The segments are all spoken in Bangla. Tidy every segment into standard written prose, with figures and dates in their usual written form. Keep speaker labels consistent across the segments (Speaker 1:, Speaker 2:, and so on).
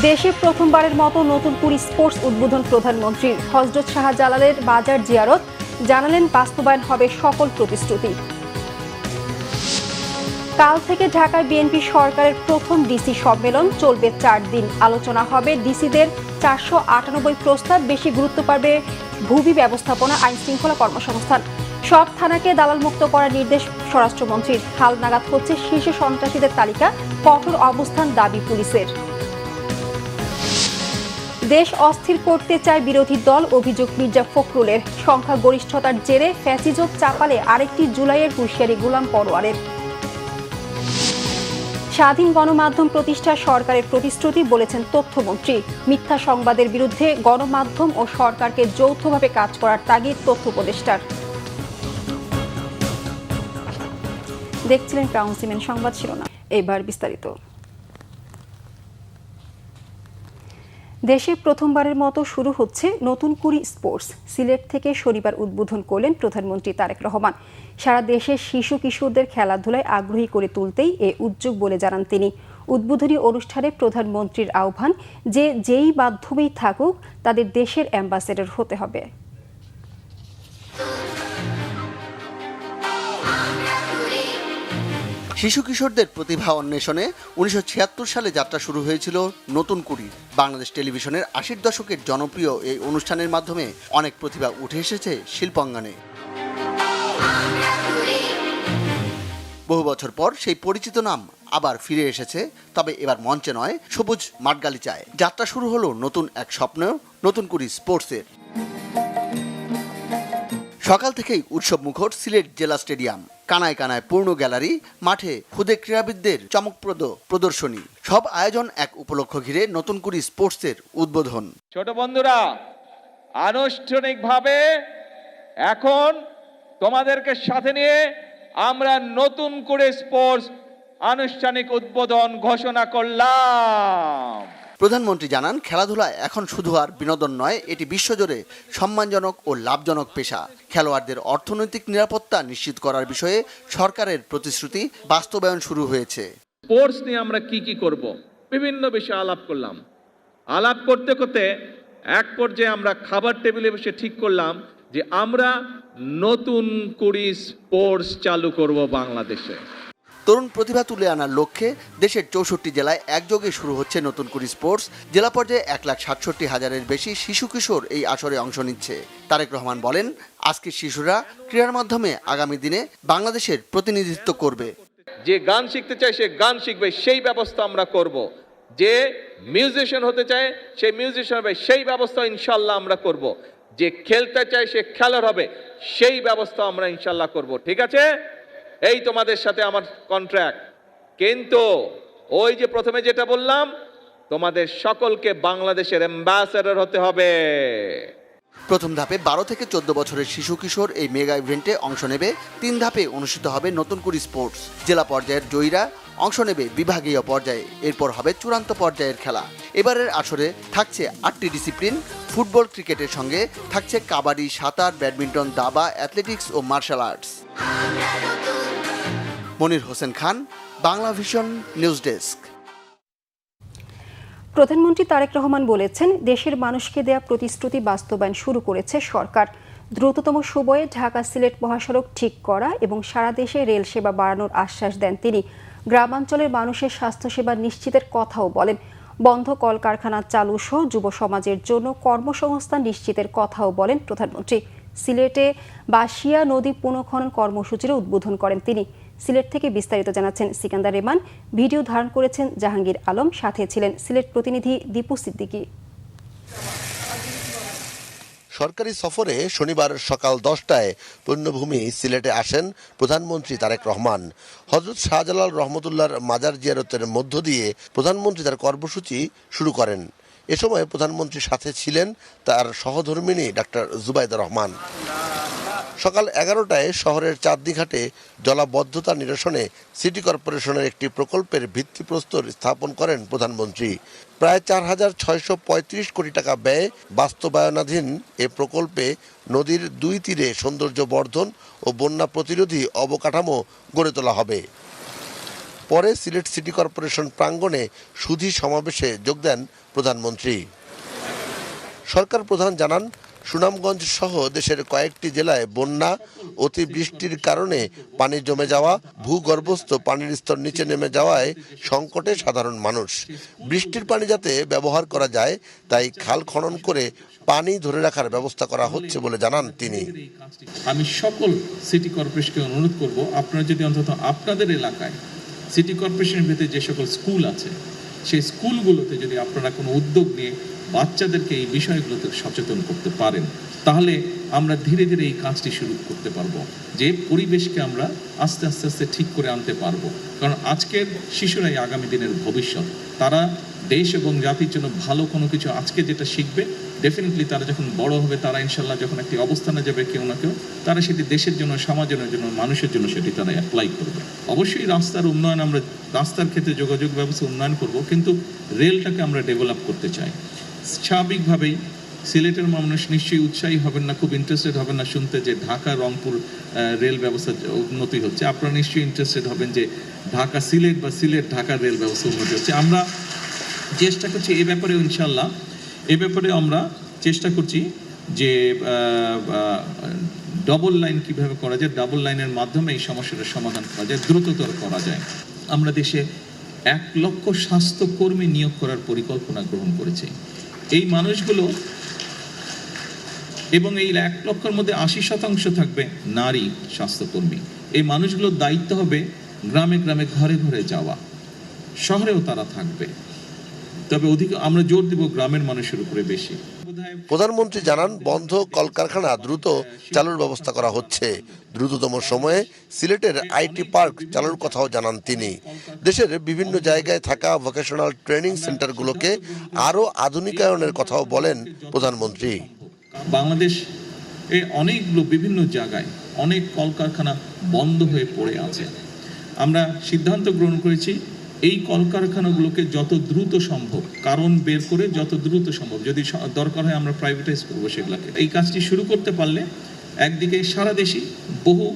Speaker 1: দেশে প্রথমবারের মতো নতুন কুড়ি স্পোর্টস উদ্বোধন প্রধানমন্ত্রীর। হযরত শাহজালালের বাজার জিয়ারত, জানালেন বাস্তবায়ন হবে সকল প্রতিশ্রুতি। কাল থেকে ঢাকায় বিএনপি সরকারের প্রথম ডিসি সম্মেলন চলবে 4 দিন। আলোচনা হবে ডিসিদের 498 প্রস্তাব। বেশি গুরুত্ব পাবে ভূমি ব্যবস্থাপনা, আইন শৃঙ্খলা, কর্মসংস্থান। সব থানাকে দালাল মুক্ত করার নির্দেশ স্বরাষ্ট্রমন্ত্রীর। হালনাগাদ হচ্ছে শীর্ষ সন্ত্রাসীদের তালিকা, কঠোর অবস্থান দাবি পুলিশের। দেশ অস্থির করতে চায় বিরোধী দল, অভিযোগ মির্জা ফখরুলের। সংখ্যাগরিষ্ঠতার জেরে ফ্যাসিজম চাপালে আরেকটি জুলাইয়ের হুঁশিয়ারি গোলাম পরোয়ারের। স্বাধীন গণমাধ্যম প্রতিষ্ঠা সরকারের প্রতিশ্রুতি, বলেছেন তথ্যমন্ত্রী। মিথ্যা সংবাদের বিরুদ্ধে গণমাধ্যম ও সরকারকে যৌথভাবে কাজ করার তাগিদ তথ্য উপদেষ্টার। দেখছিলেন ক্রাউন সিমেন্ট সংবাদ শিরোনাম, এবার বিস্তারিত। দেশে প্রথমবারের মতো শুরু হচ্ছে নতুন কুড়ি স্পোর্টস। সিলেট থেকে শনিবার উদ্বোধন করলেন প্রধানমন্ত্রী তারেক রহমান। সারা দেশের শিশু কিশোরদের খেলাধুলায় আগ্রহী করে তুলতেই এ উদ্যোগ বলে জানান তিনি। উদ্বোধনী অনুষ্ঠানে প্রধানমন্ত্রীর আহ্বান, যে যেই মাধ্যমেই থাকুক তাদের দেশের অ্যাম্বাসেডর হতে হবে।
Speaker 2: শিশু কিশোরদের প্রতিভা অন্বেষণে 1976 সালে যাত্রা শুরু হয়েছিল নতুন কুড়ি। বাংলাদেশ টেলিভিশনের 80-র দশকের জনপ্রিয় এই অনুষ্ঠানের মাধ্যমে অনেক প্রতিভা উঠে এসেছে শিল্পাঙ্গনে। বহু বছর পর সেই পরিচিত নাম আবার ফিরে এসেছে, তবে এবার মঞ্চে নয়, সবুজ মাঠগালিচায়। যাত্রা শুরু হলো নতুন এক স্বপ্ন, নতুন কুড়ি স্পোর্টসের। সকাল থেকেই উৎসব মুখর সিলেট জেলা স্টেডিয়াম। কানায় কানায় পূর্ণ গ্যালারি, মাঠে খুদে ক্রীড়াবিদদের চমকপ্রদ প্রদর্শনী। সব আয়োজন এক উপলক্ষ ঘিরে নতুন কুড়ি স্পোর্টসের উদ্বোধন।
Speaker 3: ছোট বন্ধুরা, আনুষ্ঠানিকভাবে এখন তোমাদেরকে সাথে নিয়ে আমরা নতুন করে স্পোর্টস আনুষ্ঠানিক উদ্বোধন ঘোষণা করলাম।
Speaker 2: প্রধানমন্ত্রী জানান, খেলাধুলা এখন শুধু আর বিনোদন নয়, এটি বিশ্বজুড়ে সম্মানজনক ও লাভজনক পেশা। খেলোয়াড়দের অর্থনৈতিক নিরাপত্তা নিশ্চিত করার বিষয়ে সরকারের প্রতিশ্রুতি বাস্তবায়ন শুরু হয়েছে।
Speaker 3: স্পোর্টস নিয়ে আমরা কি করব, বিভিন্ন বিষয়ে আলাপ করলাম। আলাপ করতে করতে এক পর্যায়ে আমরা খাবার টেবিলে বসে ঠিক করলাম যে আমরা নতুন কুড়ি স্পোর্টস চালু করব বাংলাদেশে।
Speaker 2: তরুণ প্রতিভা তুলে আনার লক্ষ্যে দেশের 64 জেলায় একযোগে শুরু হচ্ছে নতুন কুড়ি স্পোর্টস। জেলা পর্যায়ে 1,67,000-এর বেশি শিশু কিশোর এই আসরে অংশ নিচ্ছে। তারেক রহমান বলেন, আজকের শিশুরা ক্রীড়ার মাধ্যমে আগামী দিনে বাংলাদেশের প্রতিনিধিত্ব করবে।
Speaker 3: যে গান শিখতে চায় সে গান শিখবে, সেই ব্যবস্থা আমরা করব। যে মিউজিশিয়ান হতে চায় সেই মিউজিশিয়ান হবে, সেই ব্যবস্থা ইনশাল্লাহ আমরা করব। যে খেলতে চায় সে খেলার হবে, সেই ব্যবস্থা আমরা ইনশাল্লাহ করব। ঠিক আছে, এই তোমাদের সাথে আমার কন্ট্রাক্ট। কিন্তু ওই যে প্রথমে যেটা বললাম, তোমাদের সকলকে বাংলাদেশের অ্যাম্বাসেডর হতে হবে।
Speaker 2: প্রথম ধাপে 12 থেকে 14 বছরের শিশু কিশোর এই মেগা ইভেন্টে অংশ নেবে। 3 ধাপে অনুষ্ঠিত হবে নতুন কুড়ি স্পোর্টস। জেলা পর্যায়ের জয়ীরা অংশ নেবে বিভাগীয় পর্যায়ে, এরপর হবে চূড়ান্ত পর্যায়ের খেলা। এবারের আসরে থাকছে 8টি ডিসিপ্লিন। ফুটবল, ক্রিকেটের সঙ্গে থাকছে কাবাডি, সাঁতার, ব্যাডমিন্টন, দাবা, অ্যাথলেটিক্স ও martial arts. Monir Hossain Khan, Bangla vision news desk.
Speaker 1: প্রধানমন্ত্রী তারেক রহমান বলেছেন, দেশের মানুষকে দেয়া প্রতিশ্রুতি বাস্তবায়ন শুরু করেছে সরকার। দ্রুততম সময়ে ঢাকা সিলেট মহাসড়ক ঠিক করা এবং সারা দেশে রেল সেবা বাড়ানোর আশ্বাস দেন তিনি। গ্রামাঞ্চলের মানুষের স্বাস্থ্যসেবা নিশ্চিতের কথাও বলেন। বন্ধ কলকারখানা চালু সহ যুব সমাজের জন্য কর্মসংস্থান নিশ্চিতের কথাও বলেন প্রধানমন্ত্রী। সিলেটে বাসিয়া নদী পুনঃখনন কর্মসূচির উদ্বোধন করেন তিনি। সিলেট থেকে বিস্তারিত জানাচ্ছেন সিকান্দার রেমান। ভিডিও ধারণ করেছেন জাহাঙ্গীর আলম, সাথে ছিলেন সিলেট প্রতিনিধি দীপু সিদ্দিকী।
Speaker 4: সরকারি সফরে শনিবার সকাল 10টায় পুণ্যভূমি সিলেটে আসেন প্রধানমন্ত্রী তারেক রহমান। হযরত শাহজালাল রহমতুল্লাহর মাজার জিয়ারতের মধ্য দিয়ে প্রধানমন্ত্রী তার কর্মসূচি শুরু করেন। এ সময় প্রধানমন্ত্রীর সাথে ছিলেন তার সহধর্মিণী ডাক্তার জুবাইদা রহমান। সকাল 11টায় শহরের চাঁদনীঘাটে জলাবদ্ধতা নিরসনে সিটি কর্পোরেশনের একটি প্রকল্পের ভিত্তিপ্রস্তর স্থাপন করেন প্রধানমন্ত্রী। প্রায় 4,635 কোটি টাকা ব্যয়ে বাস্তবায়নাধীন এ প্রকল্পে নদীর 2 তীরে সৌন্দর্য বর্ধন ও বন্যা প্রতিরোধী অবকাঠামো গড়ে তোলা হবে। পরে সিলেট সিটি কর্পোরেশন প্রাঙ্গণে সুধী সমাবেশে যোগ দেন প্রধানমন্ত্রী। সরকার প্রধান জানান, সুনামগঞ্জ সহ দেশের কয়েকটি জেলায় বন্যা, অতিবৃষ্টির কারণে পানি জমে যাওয়া, ভূগর্ভস্থ পানির স্তর নিচে নেমে যাওয়ায় সংকটে সাধারণ মানুষ। বৃষ্টির পানি যাতে ব্যবহার করা যায় তাই খাল খনন করে পানি ধরে রাখার ব্যবস্থা করা হচ্ছে বলে জানান তিনি।
Speaker 5: আমি সকল সিটি কর্পোরেশনকে অনুরোধ করব, আপনারা যদি অন্তত আপনাদের এলাকায় সিটি কর্পোরেশনের ভেতরে যে সকল স্কুল আছে সেই স্কুলগুলোতে যদি আপনারা কোনো উদ্যোগ নিয়ে বাচ্চাদেরকে এই বিষয়গুলোতে সচেতন করতে পারেন, তাহলে আমরা ধীরে ধীরে এই কাজটি শুরু করতে পারবো, যে পরিবেশকে আমরা আস্তে আস্তে আস্তে ঠিক করে আনতে পারবো। কারণ আজকের শিশুরাই আগামী দিনের ভবিষ্যৎ। তারা দেশ এবং জাতির জন্য ভালো কোনো কিছু আজকে যেটা শিখবে, ডেফিনেটলি তারা যখন বড় হবে, তারা ইনশাল্লাহ যখন একটি অবস্থানে যাবে কেউ না কেউ, তারা সেটি দেশের জন্য, সমাজের জন্য, মানুষের জন্য সেটি তারা অ্যাপ্লাই করবে। অবশ্যই রাস্তার উন্নয়ন, আমরা রাস্তার ক্ষেত্রে যোগাযোগ ব্যবস্থা উন্নয়ন করব, কিন্তু রেলটাকে আমরা ডেভেলপ করতে চাই। স্বাভাবিকভাবেই সিলেটের মানুষ নিশ্চয়ই উৎসাহী হবেন না, খুব ইন্টারেস্টেড হবেন না শুনতে যে ঢাকা রংপুর রেল ব্যবস্থা উন্নতি হচ্ছে। আপনারা নিশ্চয়ই ইন্টারেস্টেড হবেন যে ঢাকা সিলেট বা সিলেট ঢাকা রেল ব্যবস্থা উন্নতি হচ্ছে। আমরা চেষ্টা করছি এ ব্যাপারে, ইনশাল্লাহ এ ব্যাপারে আমরা চেষ্টা করছি যে ডবল লাইন কিভাবে করা যায়, ডাবল লাইনের মাধ্যমে এই সমস্যাটার সমাধান করা যায়, দ্রুততর করা যায়। আমরা দেশে 1 লক্ষ স্বাস্থ্যকর্মী নিয়োগ করার পরিকল্পনা গ্রহণ করেছি। এই মানুষগুলো, এবং এই 1 লক্ষের মধ্যে 80% থাকবে নারী স্বাস্থ্যকর্মী। এই মানুষগুলোর দায়িত্ব হবে গ্রামে গ্রামে, ঘরে ঘরে যাওয়া। শহরেও তারা থাকবে, তবে আমরা জোর দিব গ্রামের মানুষের উপরে বেশি।
Speaker 4: প্রধানমন্ত্রী জানান, বন্ধ কলকারখানা দ্রুত চালুর ব্যবস্থা করা হচ্ছে। দ্রুততম সময়ে সিলেটের আইটি পার্ক চালুর কথাও জানান তিনি। দেশের বিভিন্ন জায়গায় থাকা ভোকেশনাল ট্রেনিং সেন্টারগুলোকে আরও আধুনিকায়নের কথাও বলেন প্রধানমন্ত্রী।
Speaker 5: বাংলাদেশ অনেকগুলো বিভিন্ন জায়গায় অনেক কলকারখানা বন্ধ হয়ে পড়ে আছে। আমরা সিদ্ধান্ত গ্রহণ করেছি এই কলকারখানাগুলোকে যত দ্রুত সম্ভব কারণ বের করে, যত দ্রুত সম্ভব, যদি দরকার হয় আমরা প্রাইভেটাইজ করবো সেগুলোকে। এই কাজটি শুরু করতে পারলে একদিকে সারা দেশে বহু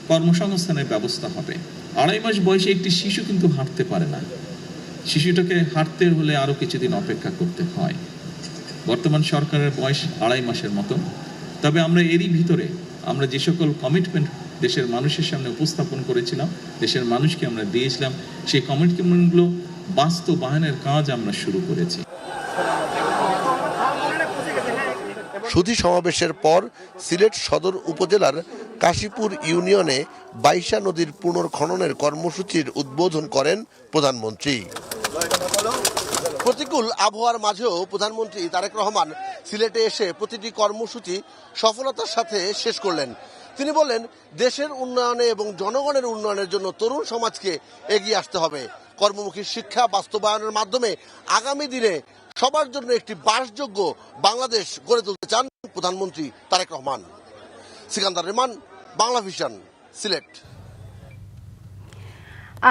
Speaker 5: কর্মসংস্থানের ব্যবস্থা হবে। 2.5 মাস বয়সে একটি শিশু কিন্তু হাঁটতে পারে না। শিশুটাকে হাঁটতে হলে আরও কিছুদিন অপেক্ষা করতে হয়। বর্তমান সরকারের বয়স 2.5 মাসের মতো। তবে আমরা এরই ভিতরে আমরা যে সকল কমিটমেন্ট দেশের মানুষের সামনে উপস্থাপন করেছিলাম, দেশের মানুষকে আমরা দিয়েছিলাম, সেই কমিটমেন্টগুলো বাস্তবায়নের কাজ আমরা শুরু করেছি।
Speaker 4: সুধী সমাবেশের পর সিলেট সদর উপজেলার কাশীপুর ইউনিয়নে বাইশা নদীর পুনর্খননের কর্মসূচির উদ্বোধন করেন প্রধানমন্ত্রী। প্রতিকূল আবহাওয়ার মাঝেও প্রধানমন্ত্রী তারেক রহমান সিলেটে এসে প্রতিটি কর্মসূচি সফলতার সাথে শেষ করলেন। তিনি বললেন, দেশের উন্নয়নে এবং জনগণের উন্নয়নের জন্য তরুণ সমাজকে এগিয়ে আসতে হবে। কর্মমুখী শিক্ষা বাস্তবায়নের মাধ্যমে আগামী দিনে সবার জন্য একটি বাসযোগ্য বাংলাদেশ গড়ে তুলতে চান প্রধানমন্ত্রী তারেক রহমান। সিকান্দার রেমান, বাংলা ভিশন, সিলেট।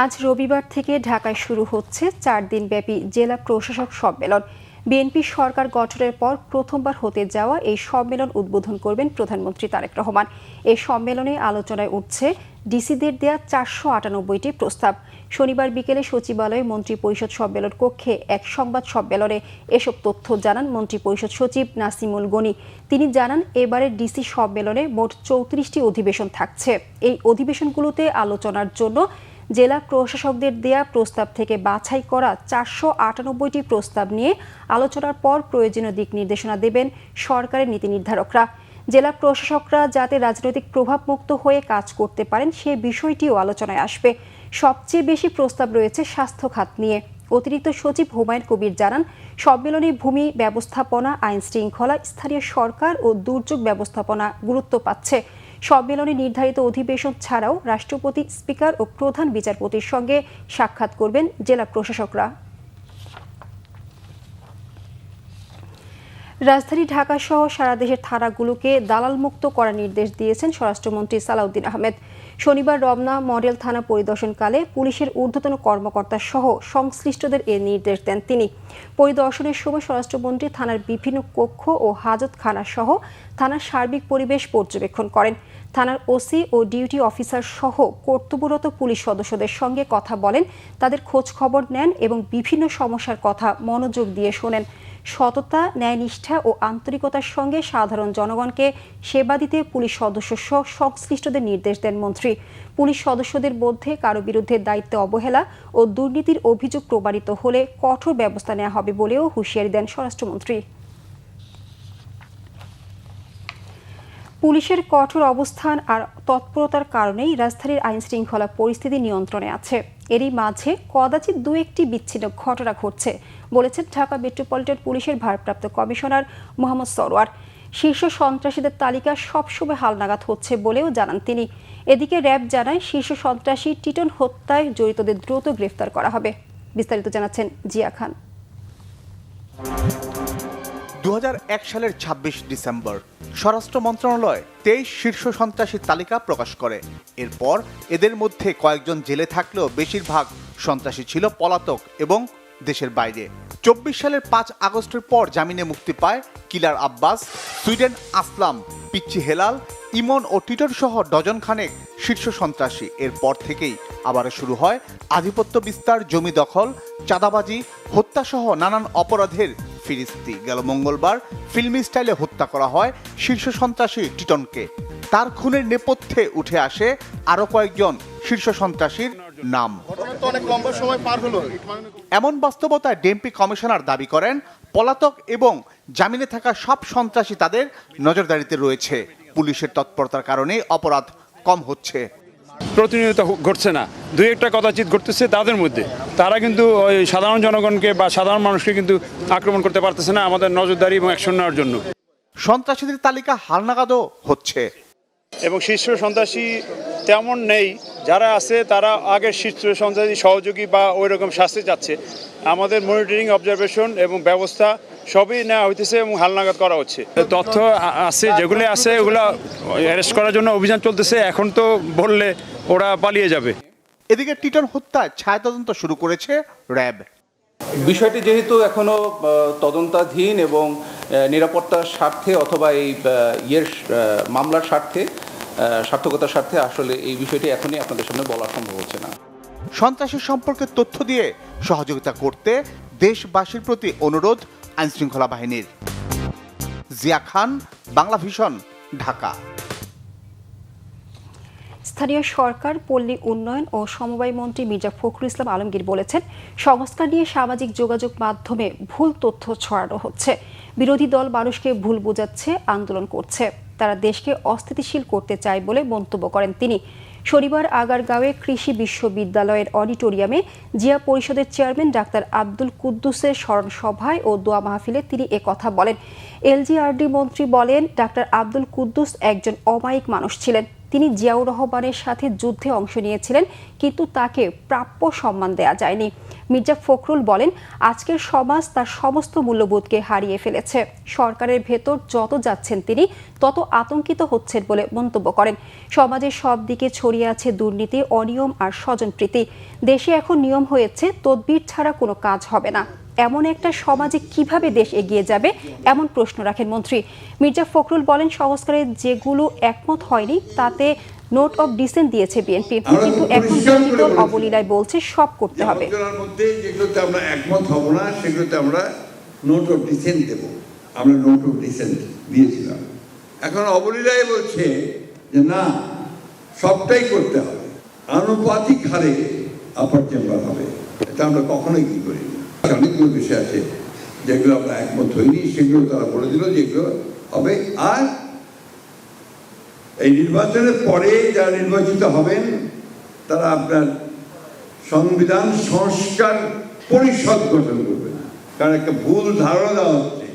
Speaker 1: আজ রবিবার থেকে ঢাকায় শুরু হচ্ছে 4 দিনব্যাপী জেলা প্রশাসক সম্মেলন। বিএনপি সরকার গঠনের পর প্রথমবার হতে যাওয়া এই সম্মেলন উদ্বোধন করবেন প্রধানমন্ত্রী তারেক রহমান। এই সম্মেলনে আলোচনায় উঠছে ডিসিদের দেয়া 498টি প্রস্তাব। শনিবার বিকেলে সচিবালয়ে মন্ত্রিপরিষদ সম্মেলন কক্ষে এক সংবাদ সম্মেলনে এসব তথ্য জানান মন্ত্রিপরিষদ সচিব নাসিমুল গনি। তিনি জানান, এবারের ডিসি সম্মেলনে মোট 34টি অধিবেশন থাকছে। এই অধিবেশনগুলোতে আলোচনার জন্য জেলা প্রশাসকদের দেয়া প্রস্তাব থেকে বাছাই করা 498টি প্রস্তাব নিয়ে আলোচনার পর প্রয়োজনীয় দিক নির্দেশনা দেবেন সরকারের নীতি নির্ধারকরা। জেলা প্রশাসকরা যাতে রাজনৈতিক প্রভাবমুক্ত হয়ে কাজ করতে পারেন সে বিষয়টিও আলোচনায় আসবে। সবচেয়ে বেশি প্রস্তাব রয়েছে স্বাস্থ্য খাত নিয়ে। অতিরিক্ত সচিব হুমায়ুন কবির জানান, সম্মেলনে ভূমি ব্যবস্থাপনা, আইন শৃঙ্খলা, স্থানীয় সরকার ও দুর্যোগ ব্যবস্থাপনা গুরুত্ব পাচ্ছে। সম্মেলনে নির্ধারিত অধিবেশন ছাড়াও রাষ্ট্রপতি, স্পিকার ও প্রধান বিচারপতির সঙ্গে সাক্ষাৎ করবেন জেলা প্রশাসকরা। রাজধানী ঢাকা সহ সারা দেশের থানাগুলোকে দালালমুক্ত করার নির্দেশ দিয়েছেন স্বরাষ্ট্রমন্ত্রী সালাউদ্দিন আহমেদ। শনিবার রমনা মডেল থানা পরিদর্শনকালে পুলিশের ঊর্ধ্বতন কর্মকর্তা সহ সংশ্লিষ্টদের এ নির্দেশ দেন তিনি। পরিদর্শনের সময় স্বরাষ্ট্রমন্ত্রী থানার বিভিন্ন কক্ষ ও হাজতখানা সহ থানার সার্বিক পরিবেশ পর্যবেক্ষণ করেন। থানার ওসি ও ডিউটি অফিসার সহ কর্তব্যরত পুলিশ সদস্যদের সঙ্গে কথা বলেন, তাদের খোঁজ খবর নেন এবং বিভিন্ন সমস্যার কথা মনোযোগ দিয়ে শোনেন। সততা, ন্যায়নিষ্ঠা ও আন্তরিকতার সঙ্গে সাধারণ জনগণকে সেবা দিতে পুলিশ সদস্য সহ সংশ্লিষ্টদের নির্দেশ দেন মন্ত্রী। পুলিশ সদস্যদের মধ্যে কারো বিরুদ্ধে দায়িত্বে অবহেলা ও দুর্নীতির অভিযোগ প্রমাণিত হলে কঠোর ব্যবস্থা নেওয়া হবে বলেও হুঁশিয়ারি দেন স্বরাষ্ট্রমন্ত্রী। পুলিশের কঠোর অবস্থান আর তৎপরতার কারণেই রাজধানীর আইনশৃঙ্খলা পরিস্থিতি নিয়ন্ত্রণে আছে। এরই মাঝে কদাচিৎ দু একটি বিচ্ছিন্ন ঘটনা ঘটছে বলেছেন ঢাকা মেট্রোপলিটন পুলিশের ভারপ্রাপ্ত কমিশনার মোহাম্মদ সরওয়ার। শীর্ষ সন্ত্রাসীদের তালিকা সবসময় হালনাগাদ হচ্ছে বলেও জানান তিনি। এদিকে র্যাব জানায় শীর্ষ সন্ত্রাসী টিটন হত্যায় জড়িতদের দ্রুত গ্রেফতার করা হবে। বিস্তারিত জানাচ্ছেন জিয়া খান।
Speaker 6: 2001 সালের 26 ডিসেম্বর স্বরাষ্ট্র মন্ত্রণালয় 23 শীর্ষ সন্ত্রাসীর তালিকা প্রকাশ করে। এরপর এদের মধ্যে কয়েকজন জেলে থাকলেও বেশিরভাগ সন্ত্রাসী ছিল পলাতক এবং দেশের বাইরে। 24 সালের 5 আগস্টের পর জামিনে মুক্তি পায় কিলার আব্বাস, সুইডেন আসলাম, পিচ্চি হেলাল, ইমন ও টিটন সহ ডজন খানেক শীর্ষ সন্ত্রাসী। এরপর থেকেই আবার শুরু হয় আধিপত্য বিস্তার, জমি দখল, চাঁদাবাজি, হত্যাসহ নানান অপরাধের ফিরিস্তি। গেল মঙ্গলবার ফিল্মি স্টাইলে হত্যা করা হয় শীর্ষ সন্ত্রাসী টিটনকে। তার খুনের নেপথ্যে উঠে আসে আরো কয়েকজন শীর্ষ সন্ত্রাসীর নাম। এমন বাস্তবতায় ডিএমপি কমিশনার দাবি করেন, পলাতক এবং জামিনে থাকা সব সন্ত্রাসী তাদের নজরদারিতে রয়েছে। পুলিশের তৎপরতার কারণে অপরাধ কম হচ্ছে।
Speaker 7: প্রতিনিয়ত ঘটছে না, দুই একটা কদাচিৎ ঘটতেছে তাদের মধ্যে। তারা কিন্তু ওই সাধারণ জনগণকে বা সাধারণ মানুষকে কিন্তু আক্রমণ করতে পারতেছে না আমাদের নজরদারি এবং অ্যাকশন নেওয়ার জন্য।
Speaker 6: সন্ত্রাসীদের তালিকা হালনাগাদও হচ্ছে
Speaker 7: এবং শীর্ষ সন্ত্রাসী তেমন নেই, যারা আছে তারা আগের শীর্ষ সন্ত্রাসী সহযোগী বা ওই রকম শাস্তি যাচ্ছে। আমাদের মনিটরিং, অবজারভেশন এবং ব্যবস্থা সবই নেওয়া হইতেছে এবং হালনাগাদ করা হচ্ছে। তথ্য আছে, যেগুলো আছে ওগুলো অ্যারেস্ট করার জন্য অভিযান চলতেছে। এখন তো বললে ওরা পালিয়ে যাবে।
Speaker 6: এদিকে টিটন হত্যায় ছায়াতদন্ত শুরু করেছে র্যাব।
Speaker 8: বিষয়টি যেহেতু এখনো তদন্তাধীন এবং নিরাপত্তার স্বার্থে অথবা এই মামলার স্বার্থে, সার্থকতার স্বার্থে আসলে এই বিষয়টি এখনই আপনাদের সামনে বলা সম্ভব হচ্ছে না।
Speaker 6: সন্ত্রাসী সম্পর্কে তথ্য দিয়ে সহযোগিতা করতে দেশবাসীর প্রতি অনুরোধ আইনশৃঙ্খলা বাহিনীর। জিয়া খান, বাংলা ভিশন, ঢাকা।
Speaker 1: স্থানীয় সরকার, পল্লী উন্নয়ন ও সমবায় মন্ত্রী মির্জা ফখরুল ইসলাম আলমগীর বলেছেন, সংস্কার নিয়ে সামাজিক যোগাযোগ মাধ্যমে ভুল তথ্য ছড়ানো হচ্ছে। বিরোধী দল মানুষকে ভুল বোঝাচ্ছে, আন্দোলন করছে। তারা দেশকে অস্থিতিশীল করতে চায় বলে মন্তব্য করেন তিনি। শনিবার আগারগাঁওয়ে কৃষি বিশ্ববিদ্যালয়ের অডিটোরিয়ামে জিয়া পরিষদের চেয়ারম্যান ডাক্তার আব্দুল কুদ্দুসের স্মরণ সভায় ও দোয়া মাহফিলে তিনি একথা বলেন। এলজিআরডি মন্ত্রী বলেন, ডাক্তার আব্দুল কুদ্দুস একজন অমায়িক মানুষ ছিলেন। তিনি জিয়াউর রহমানের সাথে যুদ্ধে অংশ নিয়েছিলেন, কিন্তু তাকে প্রাপ্য সম্মান দেয়া যায়নি। মির্জা ফখরুল বলেন, আজকের সমাজ তার সমস্ত মূল্যবোধকে হারিয়ে ফেলেছে। সরকারের ভেতর যত যাচ্ছেন তিনি তত আতঙ্কিত হচ্ছেন বলে মন্তব্য করেন। সমাজের সব দিকে ছড়িয়ে আছে দুর্নীতি, অনিয়ম আর স্বজনপ্রীতি। দেশে এখন নিয়ম হয়েছে তদবির ছাড়া কোনো কাজ হবে না। এমন একটা সমাজে কিভাবে দেশ এগিয়ে যাবে, এমন প্রশ্ন রাখেন মন্ত্রী। মির্জা ফখরুল বলেন, সংস্কারে যেগুলো একমত হয়নি তাতে নোট অফ ডিসেন্ট দিয়েছে বিএনপি, কিন্তু এখন বিরোধী দল অবলীলায় বলছে সব করতে হবে।
Speaker 9: মধ্যে যেগুলোতে আমরা একমত হব না সেগুলোতে আমরা নোট অফ ডিসেন্ট দেব। আমরা নোট অফ ডিসেন্ট দিয়েছিলাম। এখন অবলীলায় বলছে যে না, সবটাই করতে হবে, আনুপাতিক হারে আপার চেম্বার হবে। এটা আমরা কখনোই কি করি না। অনেকগুলো বিষয় আছে যেগুলো আমরা একমত হইনি, সেগুলো তারা বলে দিল যেগুলো হবে। আর এই নির্বাচনের পরে যারা নির্বাচিত হবেন তারা আপনার সংবিধান সংস্কার পরিষদ গঠন করবেন। কারণ একটা ভুল ধারণা দেওয়া হচ্ছে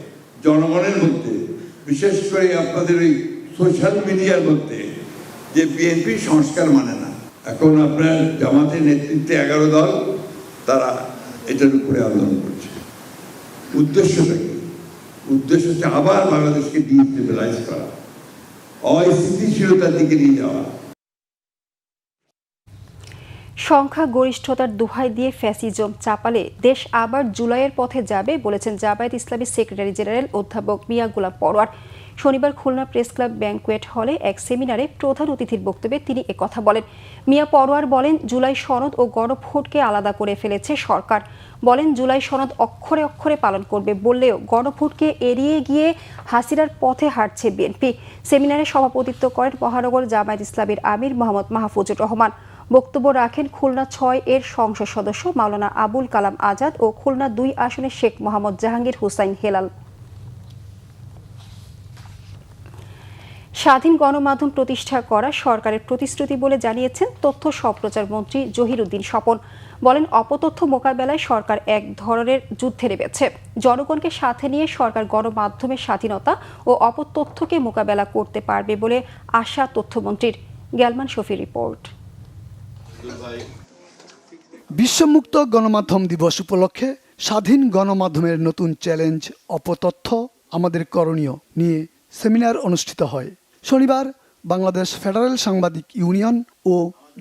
Speaker 9: জনগণের মধ্যে, বিশেষ করে আপনাদের ওই সোশ্যাল মিডিয়ার মধ্যে, যে বিএনপি সংস্কার মানে না। এখন আপনার জামাতের নেতৃত্বে 11 দল তারা এটার উপরে আন্দোলন করছে। উদ্দেশ্যটা কি? উদ্দেশ্য হচ্ছে আবার বাংলাদেশকে ডিস্টেবিলাইজ করা, অস্থিতিশীলতার দিকে নিয়ে যাওয়া।
Speaker 1: সংখ্যা গরিষ্ঠতার দোহাই দিয়ে ফ্যাসিজম চাপালে দেশ আবার জুলাইয়ের পথে যাবে বলেছেন জামায়াত ইসলামী সেক্রেটারি জেনারেল অধ্যাপক মিয়া গোলাম পরোয়ার। শনিবার খুলনা প্রেস ক্লাব ব্যাংকুয়েট হলে এক সেমিনারে প্রধান অতিথির বক্তব্যে তিনি একথা বলেন। মিয়া পরোয়ার বলেন, জুলাই সনদ ও গণভোটকে আলাদা করে ফেলেছে সরকার। বলেন, জুলাই সনদ অক্ষরে অক্ষরে পালন করবে বললেও গণভোটকে এড়িয়ে গিয়ে হাসিনার পথে হাঁটছে বিএনপি। সেমিনারে সভাপতিত্ব করেন মহানগর জামায়াত ইসলামীর আমির মোহাম্মদ মাহফুজুর রহমান। বক্তব্য রাখেন খুলনা ৬ এর সংসদ সদস্য মাওলানা আবুল কালাম আজাদ ও খুলনা ২ আসনের শেখ মোহাম্মদ জাহাঙ্গীর হুসাইন হেলাল। স্বাধীন গণমাধ্যম প্রতিষ্ঠা করা সরকারের প্রতিশ্রুতি বলে জানিয়েছেন তথ্য সম্প্রচার মন্ত্রী জহিরুদ্দিন স্বপন। বলেন, অপতথ্য মোকাবেলায় সরকার এক ধরনের যুদ্ধে নেমেছে। জনগণকে সাথে নিয়ে সরকার গণমাধ্যমের স্বাধীনতা ও অপতথ্যকে মোকাবেলা করতে পারবে বলে আশা তথ্যমন্ত্রীর। গ্যালমান শফির রিপোর্ট।
Speaker 10: বিশ্বমুক্ত গণমাধ্যম দিবস উপলক্ষে স্বাধীন গণমাধ্যমের নতুন চ্যালেঞ্জ অপতথ্য আমাদের করণীয় নিয়ে সেমিনার অনুষ্ঠিত হয়। শনিবার বাংলাদেশ ফেডারেল সাংবাদিক ইউনিয়ন ও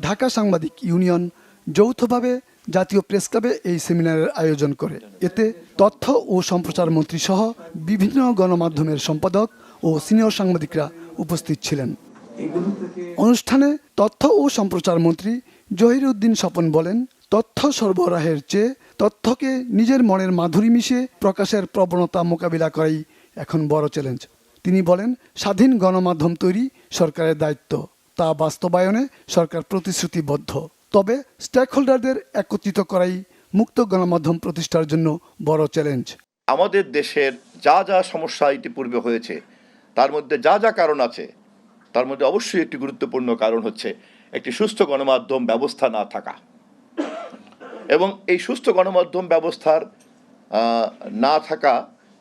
Speaker 10: ঢাকা সাংবাদিক ইউনিয়ন যৌথভাবে জাতীয় প্রেস ক্লাবে এই সেমিনারের আয়োজন করে। এতে তথ্য ও সম্প্রচার মন্ত্রী সহ বিভিন্ন গণমাধ্যমের সম্পাদক ও সিনিয়র সাংবাদিকরা উপস্থিত ছিলেন। অনুষ্ঠানে তথ্য ও সম্প্রচার মন্ত্রী জহিরুদ্দিন স্বপন বলেন, তথ্য সরবরাহের চেয়ে তথ্যকে নিজের মনের মাধুরী মিশিয়ে প্রকাশের প্রবণতা মোকাবিলা করাই এখন বড় চ্যালেঞ্জ। তিনি বলেন, স্বাধীন গণমাধ্যম তৈরি সরকারের দায়িত্ব, তা বাস্তবায়নে সরকার প্রতিশ্রুতিবদ্ধ। তবে স্টেক হোল্ডারদের একত্রিত করাই মুক্ত গণমাধ্যম প্রতিষ্ঠার জন্য বড় চ্যালেঞ্জ।
Speaker 11: আমাদের দেশের যা যা সমস্যা ইতিপূর্বে হয়েছে তার মধ্যে যা যা কারণ আছে তার মধ্যে অবশ্যই একটি গুরুত্বপূর্ণ কারণ হচ্ছে একটি সুস্থ গণমাধ্যম ব্যবস্থা না থাকা। এবং এই সুস্থ গণমাধ্যম ব্যবস্থার না থাকা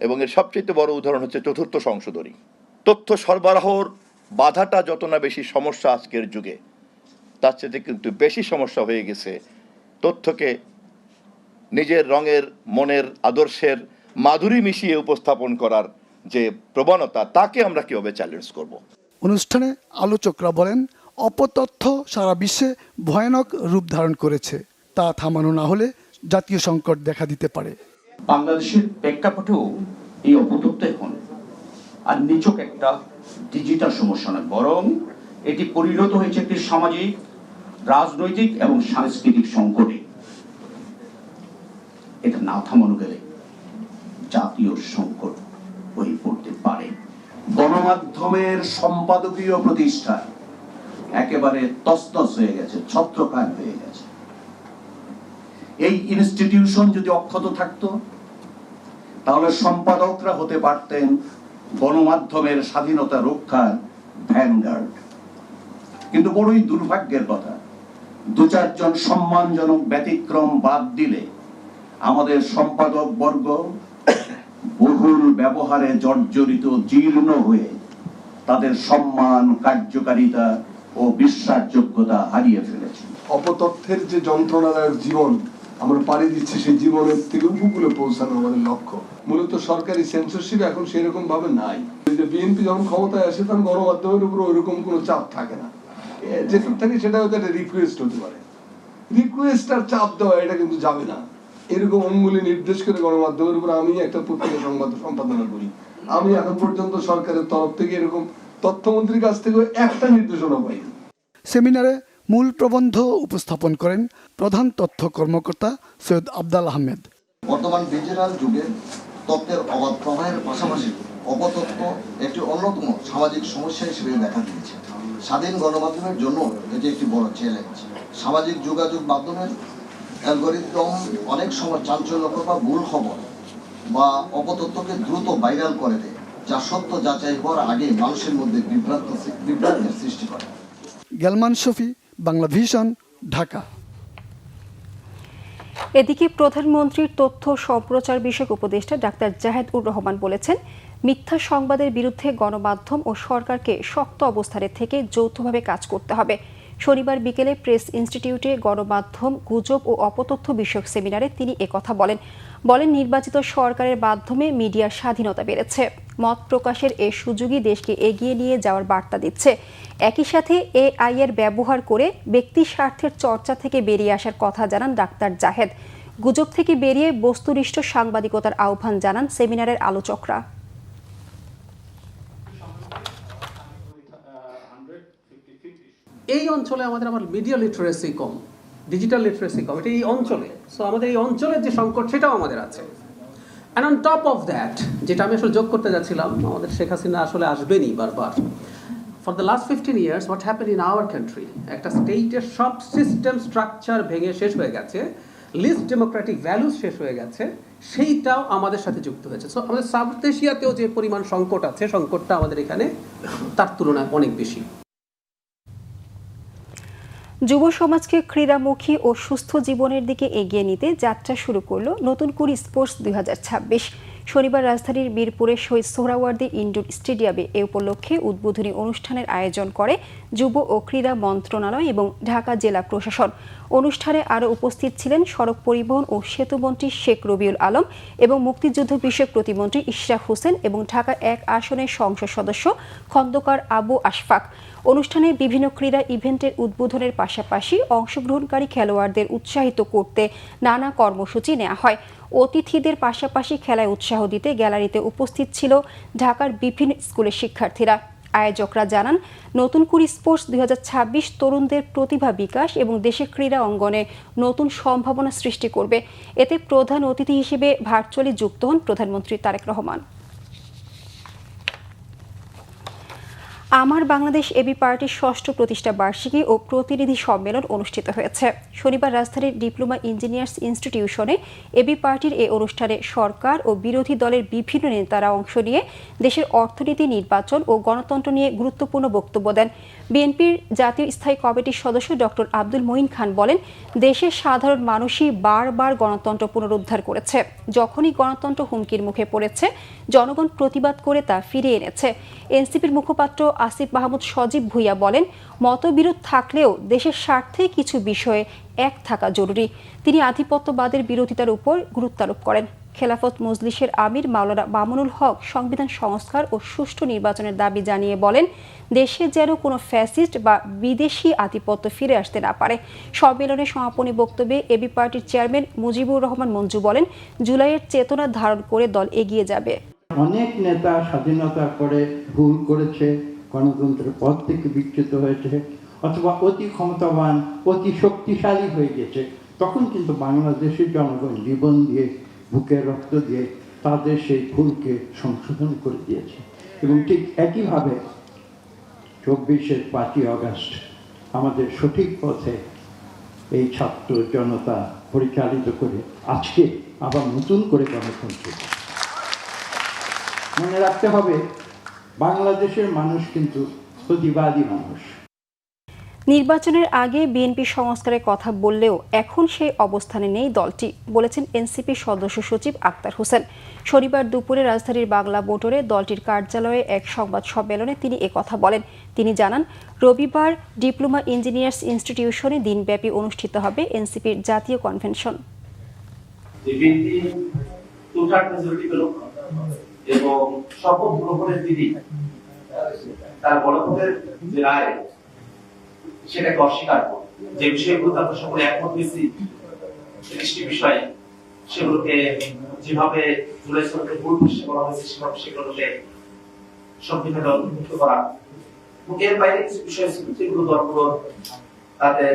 Speaker 11: এবং এর সবচেয়ে বড় উদাহরণ হচ্ছে চতুর্থ সংশোধনী। তথ্য সরবরাহর বাধাটা যত না বেশি সমস্যা আজকের যুগে, তার চেয়ে কিন্তু বেশি সমস্যা হয়ে গেছে তথ্যকে নিজের রঙের মনের আদর্শের মাধুরী মিশিয়ে উপস্থাপন করার যে প্রবণতা, তাকে আমরা কীভাবে চ্যালেঞ্জ করব।
Speaker 10: অনুষ্ঠানে আলোচকরা বলেন, অপতথ্য সারা বিশ্বে ভয়ানক রূপ ধারণ করেছে। তা থামানো না হলে জাতীয় সংকট দেখা দিতে পারে।
Speaker 12: বাংলাদেশের প্রেক্ষাপটেও এই অপতথ্য এখন আর নিছক একটা ডিজিটাল সমস্যা নয়, বরং এটি পরিণত হয়েছে একটি সামাজিক, রাজনৈতিক এবং সাংস্কৃতিক সংকটে। এটা না থামানো গেলে জাতীয় সংকট হয়ে পড়তে পারে। গণমাধ্যমের সম্পাদকীয় প্রতিষ্ঠা একেবারে তছনছ হয়ে গেছে, ছত্রখান হয়ে গেছে। এই ইনস্টিটিউশন যদি অক্ষত থাকতো তাহলে সম্পাদকরা হতে পারতেন গণমাধ্যমের স্বাধীনতা রক্ষার ভ্যানগার্ড। কিন্তু বড়ই দুর্ভাগ্যের কথা, ২-৪ জন সম্মানজনক ব্যতিক্রম বাদ দিলে আমাদের সম্পাদক বর্গ বহুল ব্যবহারে জর্জরিত, জীর্ণ হয়ে তাদের সম্মান, কার্যকারিতা ও বিশ্বাসযোগ্যতা হারিয়ে ফেলেছে।
Speaker 13: অপতথ্যের যে যন্ত্রণাদায়ক জীবন আমরা পাড়ি দিচ্ছি, সেই জীবনের থেকে উপকূলে পৌঁছানো আমাদের লক্ষ্য। মূলত সরকারি সেন্সরশিপ এখন সেরকম ভাবে নাই। বিএনপি যখন ক্ষমতায় আসে তখন গণমাধ্যমের উপর ওইরকম কোনো চাপ থাকে না। যেটুকু থাকে সেটা হয়তো একটা রিকোয়েস্ট হতে পারে। রিকোয়েস্ট আর চাপ দেওয়া এটা কিন্তু যাবে না। এরকম অঙ্গুলি নির্দেশ করে গণমাধ্যমের উপর, আমি একটা পত্রিকা সংবাদ সম্পাদনা করি, আমি এখন পর্যন্ত সরকারের তরফ থেকে এরকম তথ্যমন্ত্রীর কাছ থেকে একটা নির্দেশনা পাই।
Speaker 10: সেমিনারে মূল প্রবন্ধ উপস্থাপন করেন প্রধান তথ্য কর্মকর্তা সৈয়দ আবদাল আহমেদ।
Speaker 14: বর্তমান ডিজিটাল যুগে তথ্যের অবাধ প্রবাহের পাশাপাশি অপতথ্য একটি অন্যতম সামাজিক সমস্যা হিসেবে দেখা দিয়েছে। স্বাধীন গণমাধ্যমের জন্য এটি একটি বড় চ্যালেঞ্জ। সামাজিক যোগাযোগ মাধ্যমের অ্যালগরিদম অনেক সময় চাঞ্চল্যকর বা ভুল খবর বা অপতথ্যকে দ্রুত ভাইরাল করে দেয়, যা সত্য যাচাই হওয়ার আগে মানুষের মধ্যে বিভ্রান্তির সৃষ্টি করে।
Speaker 10: গ্যালমান শফি, বাংলা ভিশন, ঢাকা।
Speaker 1: এদিকে প্রধানমন্ত্রীর তথ্য সম্প্রচার বিষয়ক উপদেষ্টা ডাক্তার জাহেদ-উর রহমান বলেছেন, মিথ্যা সংবাদের বিরুদ্ধে গণমাধ্যম ও সরকারকে শক্ত অবস্থানে থেকে যৌথভাবে কাজ করতে হবে। শনিবার বিকেলে প্রেস ইনস্টিটিউটে গণমাধ্যম, গুজব ও অপতথ্য বিষয়ক সেমিনারে তিনি একথা বলেন। বলেন, নির্বাচিত সরকারের মাধ্যমে মিডিয়ার স্বাধীনতা বেড়েছে। মত প্রকাশের এই সুযোগই দেশকে এগিয়ে নিয়ে যাওয়ার বার্তা দিচ্ছে। একই সাথে AI এর ব্যবহার করে ব্যক্তি স্বার্থের চর্চা থেকে বেরিয়ে আসার কথা জানান ডাক্তার জাহেদ। গুজব থেকে বেরিয়ে বস্তুনিষ্ঠ সাংবাদিকতার আহ্বান জানান সেমিনারের আলোচকরা।
Speaker 15: এই অঞ্চলে আমাদের আবার মিডিয়া লিটারেসি কম, ডিজিটাল লিটারেসি কম, এটা এই অঞ্চলে। সো আমাদের এই অঞ্চলের যে সংকট সেটাও আমাদের আছে। And on top of that, যেটা আমি আসলে যোগ করতে যাচ্ছিলাম, আমাদের শেখ হাসিনা আসলে আসবেনই বারবার। For the last 15 years what happen in our country, একটা স্টেটের সব সিস্টেম স্ট্রাকচার ভেঙে শেষ হয়ে গেছে, লিস্ট ডেমোক্রেটিক ভ্যালুস শেষ হয়ে গেছে, সেইটাও আমাদের সাথে যুক্ত হয়েছে। সো আমাদের সাউথ এশিয়াতেও যে পরিমাণ সংকট আছে, সংকটটা আমাদের এখানে তার তুলনায় অনেক বেশি।
Speaker 1: যুব সমাজকে ক্রীড়ামুখী ও সুস্থ জীবনের দিকে এগিয়ে নিতে যাত্রা শুরু করল নতুন কুড়ি স্পোর্টস 2026। শনিবার রাজধানীর মিরপুরের শহীদ সোহরাওয়ার্দী ইনডোর স্টেডিয়ামে এ উপলক্ষে উদ্বোধনী অনুষ্ঠানের আয়োজন করে যুব ও ক্রীড়া মন্ত্রণালয় এবং ঢাকা জেলা প্রশাসন। অনুষ্ঠানে আরও উপস্থিত ছিলেন সড়ক পরিবহন ও সেতুমন্ত্রী শেখ রবিউল আলম এবং মুক্তিযুদ্ধ বিষয়ক প্রতিমন্ত্রী ইশরাক হোসেন এবং ঢাকা 1 আসনের সংসদ সদস্য খন্দকার আবু আশফাক। অনুষ্ঠানে বিভিন্ন ক্রীড়া ইভেন্টের উদ্বোধনের পাশাপাশি অংশগ্রহণকারী খেলোয়াড়দের উৎসাহিত করতে নানা কর্মসূচি নেওয়া হয়। অতিথিদের পাশাপাশি খেলায় উৎসাহ দিতে গ্যালারিতে উপস্থিত ছিল ঢাকার বিভিন্ন স্কুলের শিক্ষার্থীরা। আয়োজকরা জানান, নতুন কুড়ি স্পোর্টস 2026 তরুণদের প্রতিভা বিকাশ এবং দেশের ক্রীড়া অঙ্গনে নতুন সম্ভাবনা সৃষ্টি করবে। এতে প্রধান অতিথি হিসেবে ভার্চুয়ালি যুক্ত হন প্রধানমন্ত্রী তারেক রহমান। আমার বাংলাদেশ এবি পার্টির 6ষ্ঠ প্রতিষ্ঠা বার্ষিকী ও প্রতিনিধি সম্মেলন অনুষ্ঠিত হয়েছে। শনিবার রাজধানীর ডিপ্লোমা ইঞ্জিনিয়ার্স ইনস্টিটিউশনে এবি পার্টির এই অনুষ্ঠানে সরকার ও বিরোধী দলের বিভিন্ন নেতারা অংশ নিয়ে দেশের অর্থনীতি, নির্বাচন ও গণতন্ত্র নিয়ে গুরুত্বপূর্ণ বক্তব্য দেন। বিএনপির জাতীয় স্থায়ী কমিটির সদস্য ডক্টর আব্দুল মঈন খান বলেন, দেশের সাধারণ মানুষই বারবার গণতন্ত্র পুনরুদ্ধার করেছে। যখনই গণতন্ত্র হুমকির মুখে পড়েছে, জনগণ প্রতিবাদ করে তা ফিরিয়ে এনেছে। এনসিপির মুখপাত্র আসিফ মাহমুদ সজীব ভুইয়া বলেন, মতবিরোধ থাকলেও দেশের স্বার্থে কিছু বিষয়ে এক থাকা জরুরি। তিনি আধিপত্যবাদের বিরোধিতার উপর গুরুত্ব আরোপ করেন। খেলাফত মজলিসের আমির মাওলানা মামুনুল হক সংবিধান সংস্কার ও সুষ্ঠু নির্বাচনের দাবি জানিয়ে বলেন, দেশে যেন কোনো ফ্যাসিস্ট বা বিদেশি আধিপত্য ফিরে আসতে না পারে। সম্মেলনে সমাপনী বক্তব্যে এবি পার্টির চেয়ারম্যান মুজিবুর রহমান মঞ্জু বলেন, জুলাইয়ের চেতনা ধারণ করে দল এগিয়ে যাবে।
Speaker 16: অনেক নেতা স্বাধীনতা করে ভুল করেছে, গণতন্ত্রের পথ থেকে বিচ্যুত হয়েছে, অথবা অতি ক্ষমতাবান, অতি শক্তিশালী হয়ে গেছে। তখন কিন্তু বাংলাদেশের জনগণ জীবন দিয়ে, বুকের রক্ত দিয়ে তাদের সেই ভুলকে সংশোধন করে দিয়েছে। এবং ঠিক একইভাবে 24-এর 5ই আগস্ট আমাদের সঠিক পথে এই ছাত্র জনতা পরিচালিত করে আজকে আবার নতুন করে গণতন্ত্র। মনে রাখতে হবে, বাংলাদেশের মানুষ কিন্তু প্রতিবাদী মানুষ।
Speaker 1: নির্বাচনের আগে বিএনপি সংস্কারের কথা বললেও এখন সেই অবস্থানে নেই দলটি, বলেছেন এনসিপি সদস্য সচিব আক্তার হোসেন। শনিবার দুপুরে রাজধানীর বাংলা মোটরে দলটির কার্যালয়ে এক সংবাদ সম্মেলনে তিনি একথা বলেন। তিনি জানান, রবিবার ডিপ্লোমা ইঞ্জিনিয়ার্স ইনস্টিটিউশনে দিনব্যাপী অনুষ্ঠিত হবে এনসিপির জাতীয় কনভেনশন।
Speaker 17: এবং শপথ গ্রহণের দিনই তার গণভোটের যে রায় সেটাকে অস্বীকার করে, যে বিষয়গুলো আমরা সকলে একমত হয়েছি 30টি বিষয়, সেগুলোকে যেভাবে জুলাই সনদে ভুল ঘোষণা করা হয়েছে সেগুলোকে সংবিধানে অন্তর্ভুক্ত করা, এর বাইরে কিছু বিষয় যেগুলো দলগুলো তাদের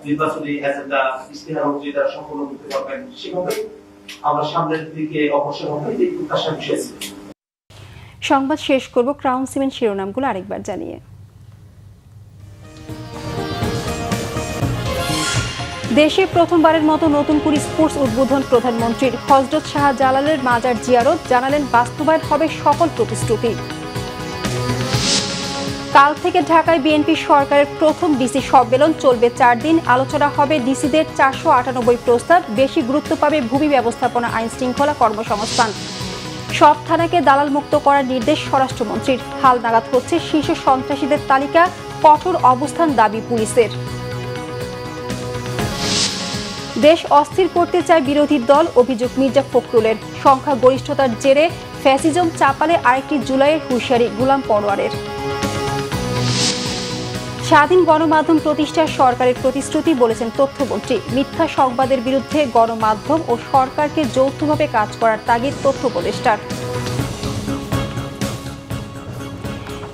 Speaker 17: নির্বাচনী এজেন্ডা ইশতেহার অনুযায়ী তারা সম্পূর্ণ করতে পারবেন, সেভাবে আমরা সামনের দিকে অগ্রসর হবো, এই প্রত্যাশার বিষয় ছিল।
Speaker 1: সংবাদ শেষ করব ক্রাউন সিমেন্ট শিরোনামগুলো আরেকবার জানিয়ে। দেশে প্রথমবারের মতো নতুন কুড়ি স্পোর্টস উদ্বোধন প্রধানমন্ত্রীর। হযরত শাহজালালের মাজার জিয়ারত, জানালেন বাস্তবায়ন হবে সকল প্রতিশ্রুতি। কাল থেকে ঢাকায় বিএনপি সরকারের প্রথম ডিসি সম্মেলন চলবে 4 দিন। আলোচনা হবে ডিসিদের 498 প্রস্তাব। বেশি গুরুত্ব পাবে ভূমি ব্যবস্থাপনা, আইন শৃঙ্খলা, কর্মসংস্থান। সব থানাকে দালাল মুক্ত করার নির্দেশ স্বরাষ্ট্রমন্ত্রীর। হালনাগাদ হচ্ছে শীর্ষ সন্ত্রাসীদের তালিকা, কঠোর অবস্থান দাবি পুলিশের। দেশ অস্থির করতে চায় বিরোধী দল, অভিযোগ মির্জা ফখরুলের। সংখ্যা গরিষ্ঠতার জেরে ফ্যাসিজম চাপালে আরেকটি জুলাইয়ের হুঁশিয়ারি গোলাম পরোয়ারের। স্বাধীন গণমাধ্যম প্রতিষ্ঠার সরকারের প্রতিশ্রুতি, বলেছেন তথ্যমন্ত্রী। মিথ্যা সংবাদের বিরুদ্ধে গণমাধ্যম ও সরকারকে যৌথভাবে কাজ করার তাগিদ তথ্য উপদেষ্টার।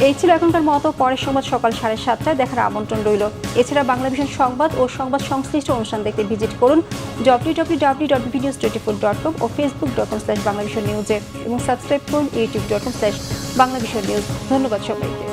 Speaker 1: এই ছিল এখনকার মতো। পরের সংবাদ সকাল 7:30টায় দেখার আমন্ত্রণ রইল। এছাড়া বাংলাভিশন সংবাদ ও সংবাদ সংশ্লিষ্ট অনুষ্ঠান দেখতে ভিজিট করুন www.bbnews24.com ও facebook.com/বাংলাভিশন নিউজে এবং সাবস্ক্রাইব করুন youtube.com/বাংলাভিশন নিউজ। ধন্যবাদ সবাইকে।